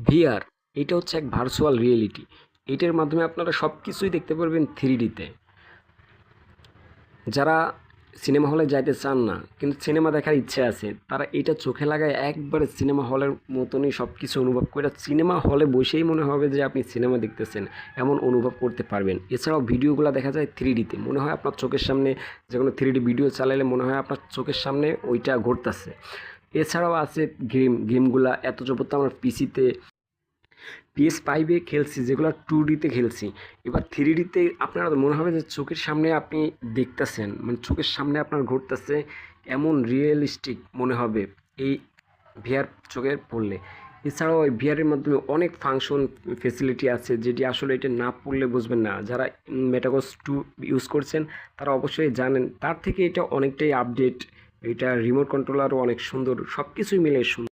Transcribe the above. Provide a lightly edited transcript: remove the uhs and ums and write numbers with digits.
VR এটা হচ্ছে এক ভার্চুয়াল রিয়েলিটি। এটার মাধ্যমে আপনারা সব কিছুই দেখতে পারবেন 3Dতে। যারা সিনেমা হলে যাইতে চান না কিন্তু সিনেমা দেখার ইচ্ছে আছে, তারা এটা চোখে লাগায় একবারে সিনেমা হলের মতনই সব কিছু অনুভব করে সিনেমা হলে বসেই মনে হবে যে আপনি সিনেমা দেখতেছেন, এমন অনুভব করতে পারবেন। এছাড়াও ভিডিওগুলো দেখা যায় 3Dতে, মনে হয় আপনার চোখের সামনে যে কোনো 3D ভিডিও চালাইলে মনে হয় আপনার চোখের সামনে ওইটা ঘটতেছে। এছাড়াও আছে গেমগুলা এত যাবত আমার পিসিতে PS5-এ খেলছি, যেগুলো 2Dতে খেলছি। এবার 3Dতে আপনার মনে হবে যে চোখের সামনে আপনি দেখতেছেন, মানে চোখের সামনে আপনার ঘটতেছে, এমন রিয়েলিস্টিক মনে হবে এই ভিআর চোখে পড়লে। এছাড়াও এই ভিআরের মাধ্যমে অনেক ফাংশন ফেসিলিটি আছে, যেটি আসলে এটা না পড়লে বুঝবেন না। যারা মেটাভার্স 2 ইউজ করছেন তারা অবশ্যই জানেন, তার থেকে এটা অনেকটাই আপডেট। এটা রিমোট কন্ট্রোলারও অনেক সুন্দর, সব কিছুই মিলে সুন্দর।